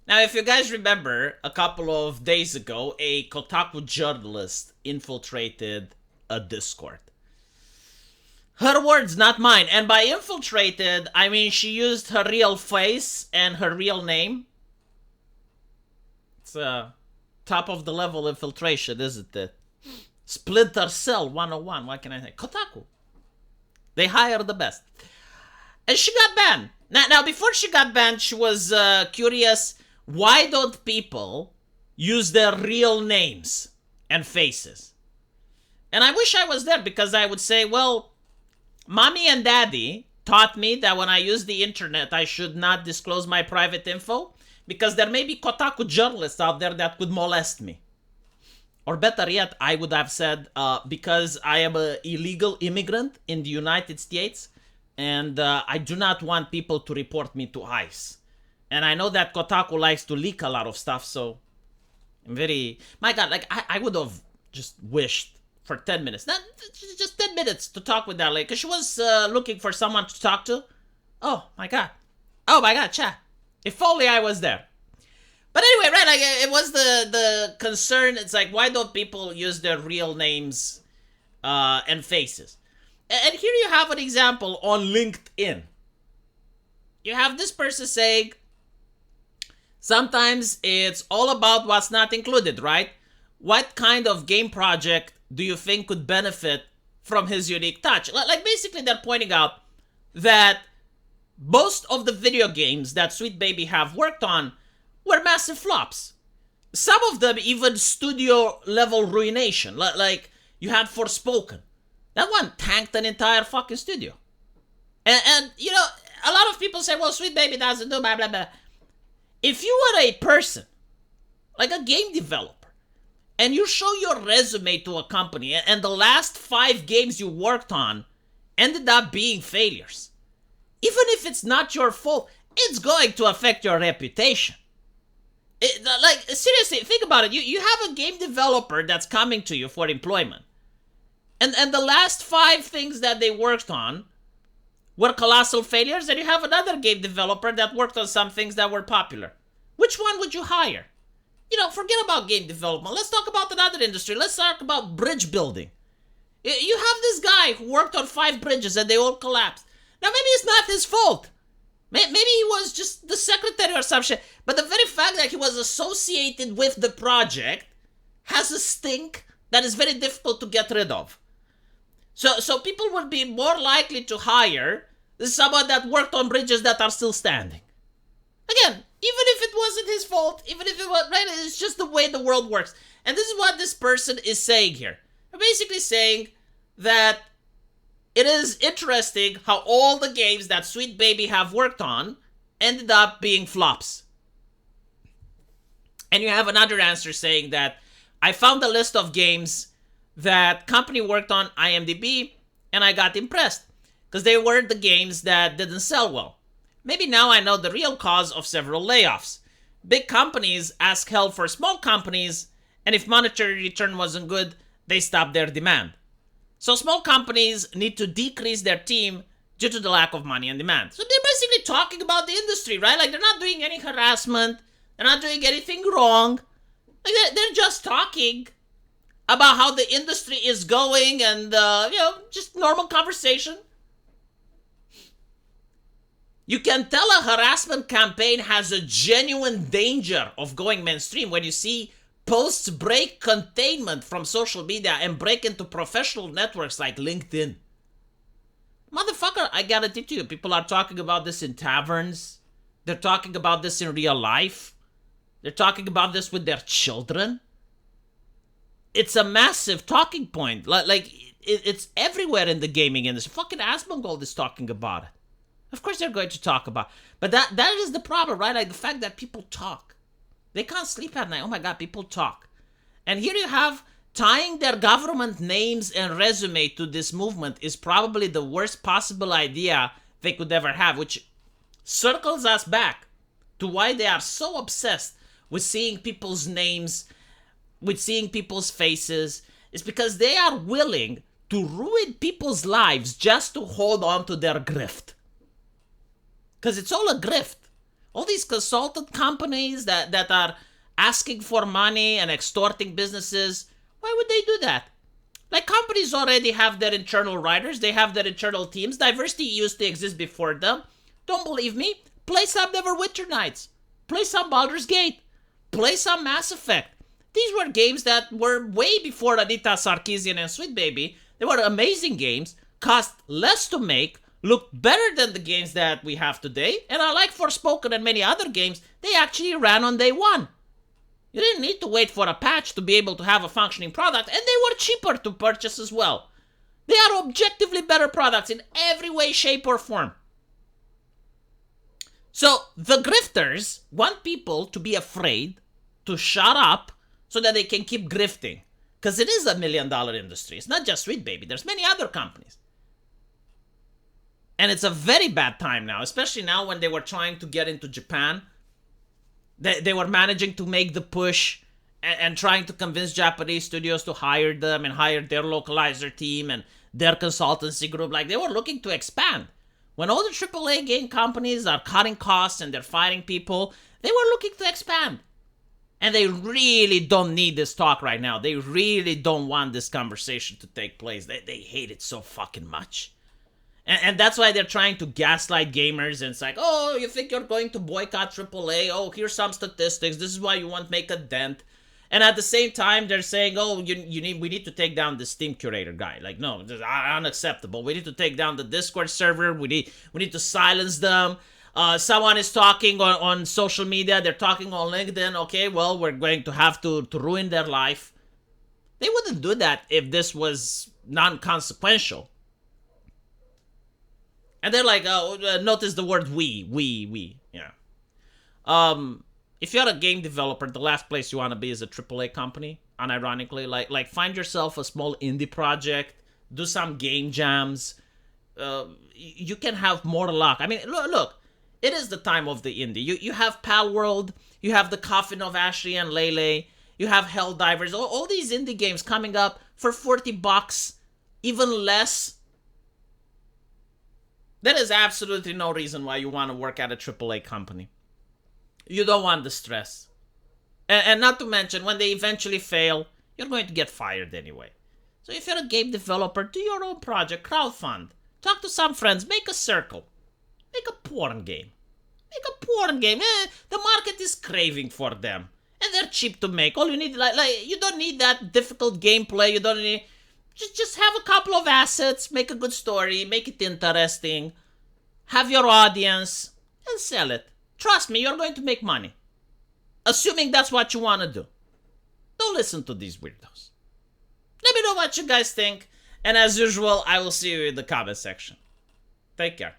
Now, if you guys remember, a couple of days ago, a Kotaku journalist infiltrated a Discord. Her words, not mine. And by infiltrated, I mean she used her real face and her real name. It's a top of the level infiltration, isn't it? Splinter Cell 101. What can I say? Kotaku. They hire the best. And she got banned. Now, before she got banned, she was curious. Why don't people use their real names and faces? And I wish I was there, because I would say, well, mommy and daddy taught me that when I use the internet, I should not disclose my private info, because there may be Kotaku journalists out there that could molest me. Or better yet, I would have said, because I am an illegal immigrant in the United States, and I do not want people to report me to ICE. And I know that Kotaku likes to leak a lot of stuff, so I'm very... My God, like, I would have just wished for 10 minutes. Not just 10 minutes to talk with that lady, because she was looking for someone to talk to. Oh, my God. Oh, my God, chat. If only I was there. But anyway, right, like, it was the concern. It's like, why don't people use their real names and faces? And here you have an example on LinkedIn. You have this person saying, sometimes it's all about what's not included, right? What kind of game project do you think could benefit from his unique touch? Like, basically, they're pointing out that most of the video games that Sweet Baby have worked on were massive flops. Some of them even studio-level ruination. Like, you had Forspoken. That one tanked an entire fucking studio. And you know, a lot of people say, well, Sweet Baby doesn't do blah, blah, blah. If you are a person, like a game developer, and you show your resume to a company, and the last 5 games you worked on ended up being failures, even if it's not your fault, it's going to affect your reputation. Like, seriously, think about it. You have a game developer that's coming to you for employment. And the last 5 things that they worked on were colossal failures, and you have another game developer that worked on some things that were popular. Which one would you hire? You know, forget about game development. Let's talk about another industry. Let's talk about bridge building. You have this guy who worked on 5 bridges and they all collapsed. Now, maybe it's not his fault. Maybe he was just the secretary or some shit. But the very fact that he was associated with the project has a stink that is very difficult to get rid of. So people would be more likely to hire someone that worked on bridges that are still standing. Again, even if it wasn't his fault, even if it was, right, it's just the way the world works. And this is what this person is saying here. They're basically saying that it is interesting how all the games that Sweet Baby have worked on ended up being flops. And you have another answer saying that I found a list of games that company worked on IMDb, and I got impressed because they were the games that didn't sell well. Maybe now I know the real cause of several layoffs. Big companies ask help for small companies, and if monetary return wasn't good, they stop their demand. So small companies need to decrease their team due to the lack of money and demand. So they're basically talking about the industry, right? Like, they're not doing any harassment, they're not doing anything wrong. Like, they're just talking about how the industry is going and, just normal conversation. You can tell a harassment campaign has a genuine danger of going mainstream when you see posts break containment from social media and break into professional networks like LinkedIn. Motherfucker, I guarantee to you, people are talking about this in taverns. They're talking about this in real life. They're talking about this with their children. It's a massive talking point. Like, it's everywhere in the gaming industry. Fucking Asmongold is talking about it. Of course they're going to talk about it. But that is the problem, right? Like, the fact that people talk. They can't sleep at night. Oh my God, people talk. And here you have tying their government names and resume to this movement is probably the worst possible idea they could ever have, which circles us back to why they are so obsessed with seeing people's names, with seeing people's faces. It's because they are willing to ruin people's lives just to hold on to their grift. Because it's all a grift. All these consultant companies that are asking for money and extorting businesses, why would they do that? Like, companies already have their internal writers, they have their internal teams. Diversity used to exist before them. Don't believe me? Play some Neverwinter Nights. Play some Baldur's Gate. Play some Mass Effect. These were games that were way before Anita Sarkeesian and Sweet Baby. They were amazing games, cost less to make, looked better than the games that we have today, and unlike Forspoken and many other games, they actually ran on day one. You didn't need to wait for a patch to be able to have a functioning product, and they were cheaper to purchase as well. They are objectively better products in every way, shape, or form. So the grifters want people to be afraid, to shut up, so that they can keep grifting. Because it is $1 million industry. It's not just Sweet Baby. There's many other companies. And it's a very bad time now, especially now when they were trying to get into Japan. They were managing to make the push and trying to convince Japanese studios to hire them and hire their localizer team and their consultancy group. Like, they were looking to expand. When all the AAA game companies are cutting costs and they're firing people, they were looking to expand. And they really don't need this talk right now. They really don't want this conversation to take place. They hate it so fucking much. And that's why they're trying to gaslight gamers. And it's like, oh, you think you're going to boycott AAA? Oh, here's some statistics. This is why you won't make a dent. And at the same time, they're saying, oh, we need to take down the Steam curator guy. Like, no, this is unacceptable. We need to take down the Discord server. We need to silence them. Someone is talking on social media. They're talking on LinkedIn. Okay, well, we're going to have to ruin their life. They wouldn't do that if this was non-consequential. And they're like, oh, notice the word we. Yeah. If you're a game developer, the last place you want to be is a AAA company, unironically. Like find yourself a small indie project, do some game jams. You can have more luck. I mean, look, it is the time of the indie. You have Pal World, you have the Coffin of Ashley and Lele, you have Helldivers, all these indie games coming up for $40, even less. There is absolutely no reason why you want to work at a AAA company. You don't want the stress. And not to mention, when they eventually fail, you're going to get fired anyway. So if you're a game developer, do your own project, crowdfund. Talk to some friends, make a circle. Make a porn game. The market is craving for them. And they're cheap to make. All you need, you don't need that difficult gameplay. You don't need... Just have a couple of assets, make a good story, make it interesting, have your audience, and sell it. Trust me, you're going to make money. Assuming that's what you want to do. Don't listen to these weirdos. Let me know what you guys think, and as usual, I will see you in the comment section. Take care.